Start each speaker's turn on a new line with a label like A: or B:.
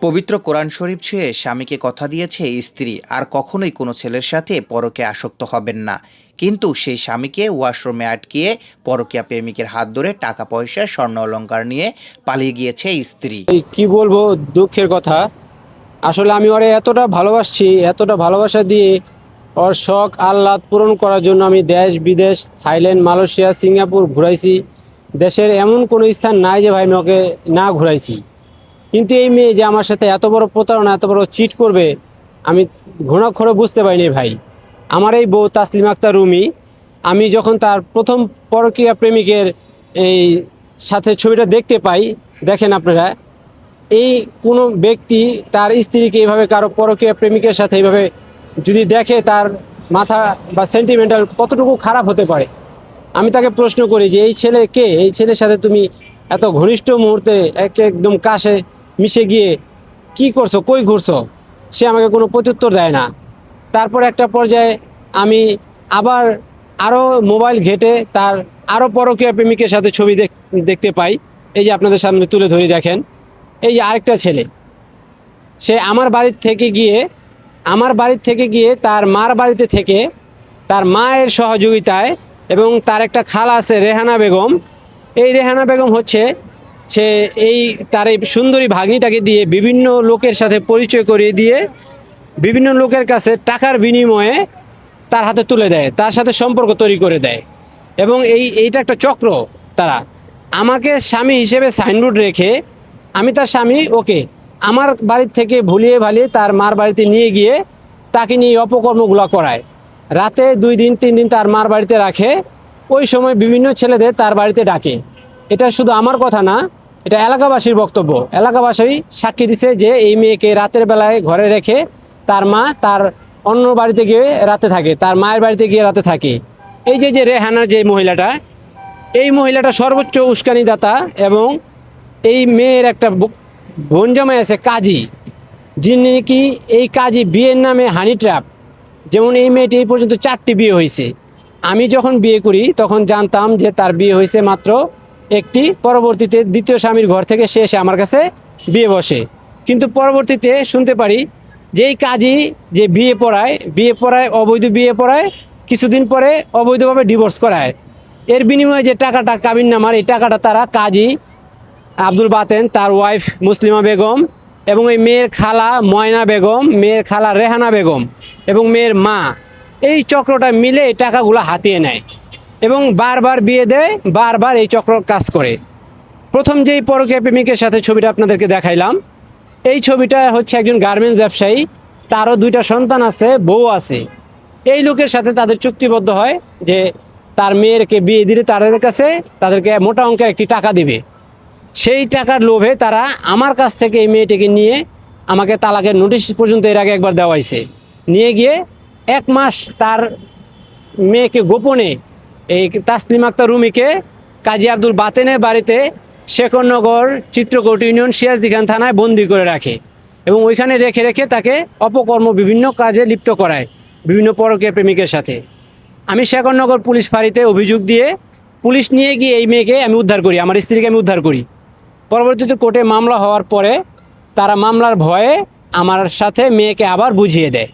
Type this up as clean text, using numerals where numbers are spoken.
A: পবিত্র কোরআন শরীফ ছুঁয়ে স্বামীকে কথা দিয়েছে স্ত্রী আর কখনোই কোনো ছেলের সাথে পরকে আসক্ত হবেন না, কিন্তু সেই স্বামীকে ওয়াশরুমে আটকিয়ে পরকীয়া প্রেমিকের হাত ধরে টাকা পয়সা স্বর্ণ অলংকার নিয়ে পালিয়ে গিয়েছে স্ত্রী।
B: কি বলবো, দুঃখের কথা। আসলে আমি ওরে এতটা ভালোবাসছি, এতটা ভালোবাসা দিয়ে ওর শখ আহ্লাদ পূরণ করার জন্য আমি দেশ বিদেশ, থাইল্যান্ড, মালয়েশিয়া, সিঙ্গাপুর ঘুরাইছি। দেশের এমন কোনো স্থান নাই যে ভাই আমি ওকে না ঘুরাইছি। কিন্তু এই মেয়ে যে আমার সাথে এত বড় প্রতারণা, এত বড় চিট করবে, আমি ঘুণাক্ষরে বুঝতে পারিনি ভাই। আমার এই বউ তাসলিমা আক্তার রুমি, আমি যখন তার প্রথম পরকীয়া প্রেমিকের এই সাথে ছবিটা দেখতে পাই, দেখেন আপনারা, এই কোনো ব্যক্তি তার স্ত্রীকে এইভাবে কারো পরকীয়া প্রেমিকের সাথে এইভাবে যদি দেখে, তার মাথা বা সেন্টিমেন্টাল কতটুকু খারাপ হতে পারে। আমি তাকে প্রশ্ন করি যে এই ছেলে কে, এই ছেলের সাথে তুমি এত ঘনিষ্ঠ মুহূর্তে একদম কাছে মিশে গিয়ে কি করছো, কই ঘুরছো? সে আমাকে কোনো প্রত্যুত্তর দেয় না। তারপর একটা পর্যায়ে আমি আবার আরও মোবাইল ঘেটে তার আরও পরকীয়া প্রেমিকের সাথে ছবি দেখতে পাই। এই যে আপনাদের সামনে তুলে ধরি, দেখেন, এই যে আরেকটা ছেলে, সে আমার বাড়ির থেকে গিয়ে তার মার বাড়িতে থেকে তার মায়ের সহযোগিতায়, এবং তার একটা খালা আছে রেহানা বেগম। এই রেহানা বেগম হচ্ছে সে তার এই সুন্দরী ভাগ্নিটাকে দিয়ে বিভিন্ন লোকের সাথে পরিচয় করিয়ে দিয়ে বিভিন্ন লোকের কাছে টাকার বিনিময়ে তার হাতে তুলে দেয়, তার সাথে সম্পর্ক তৈরি করে দেয়। এবং এইটা একটা চক্র। তারা আমাকে স্বামী হিসেবে সাইনবোর্ড রেখে, আমি তার স্বামী, ওকে আমার বাড়ির থেকে ভুলিয়ে ভালিয়ে তার মার বাড়িতে নিয়ে গিয়ে তাকে নিয়ে অপকর্মগুলো করায়। রাতে 2 দিন 3 দিন তার মার বাড়িতে রাখে। ওই সময় বিভিন্ন ছেলেদের তার বাড়িতে ডাকে। এটা শুধু আমার কথা না, এটা এলাকাবাসীর বক্তব্য। এলাকাবাসী সাক্ষী দিছে যে এই মেয়েকে রাতের বেলায় ঘরে রেখে তার মা তার অন্য বাড়িতে গিয়ে রাতে থাকে, তার মায়ের বাড়িতে গিয়ে রাতে থাকে। এই যে রেহানা, যে মহিলাটা, এই মহিলাটা সর্বোচ্চ উস্কানিদাতা। এবং এই মেয়ের একটা বোন জামাই আছে কাজী, যিনি কি এই কাজী বিয়ের নামে হানি ট্র্যাপ। যেমন এই মেয়েটি এই পর্যন্ত 4টি বিয়ে হয়েছে। আমি যখন বিয়ে করি তখন জানতাম যে তার বিয়ে হয়েছে মাত্র একটি। পরবর্তীতে দ্বিতীয় স্বামীর ঘর থেকে সে এসে আমার কাছে বিয়ে বসে। কিন্তু পরবর্তীতে শুনতে পারি যে এই কাজী যে বিয়ে পড়ায় অবৈধ বিয়ে পড়ায়, কিছুদিন পরে অবৈধভাবে ডিভোর্স করায়। এর বিনিময়ে যে টাকাটা কাবিননামার, এই টাকাটা তারা কাজী আব্দুল বাতেন, তার ওয়াইফ মুসলিমা বেগম, এবং এই মেয়ের খালা ময়না বেগম, মেয়ের খালা রেহানা বেগম এবং মেয়ের মা, এই চক্রটা মিলে এই টাকাগুলো হাতিয়ে নেয় এবং বারবার বিয়ে দেয়, বারবার এই চক্র কাজ করে। প্রথম যেই পরকীয়া প্রেমিকের সাথে ছবিটা আপনাদেরকে দেখাইলাম, এই ছবিটা হচ্ছে একজন গার্মেন্টস ব্যবসায়ী, তারও 2টা সন্তান আছে, বউ আছে। এই লোকের সাথে তাদের চুক্তিবদ্ধ হয় যে তার মেয়েরকে বিয়ে দিলে তাদেরকে মোটা অঙ্কের একটি টাকা দিবে। সেই টাকার লোভে তারা আমার কাছ থেকে এই মেয়েটিকে নিয়ে আমাকে তালাকের নোটিশ পর্যন্ত এর আগে একবার দেওয়া হয়েছে। নিয়ে গিয়ে 1 মাস তার মেয়েকে গোপনে, এই তাসলিমা আক্তার রুমিকে কাজী আব্দুল বাতেনের বাড়িতে শেখরনগর চিত্রকোট ইউনিয়ন সিরাজদি খান থানায় বন্দি করে রাখে এবং ওইখানে রেখে রেখে তাকে অপকর্ম বিভিন্ন কাজে লিপ্ত করায় বিভিন্ন পরকীয়া প্রেমিকের সাথে। আমি শেখরনগর পুলিশ ফাঁড়িতে অভিযোগ দিয়ে পুলিশ নিয়ে গিয়ে এই মেয়েকে আমি উদ্ধার করি, আমার স্ত্রীকে আমি উদ্ধার করি। পরবর্তীতে কোর্টে মামলা হওয়ার পরে তারা মামলার ভয়ে আমার সাথে মেয়েকে আবার বুঝিয়ে দেয়।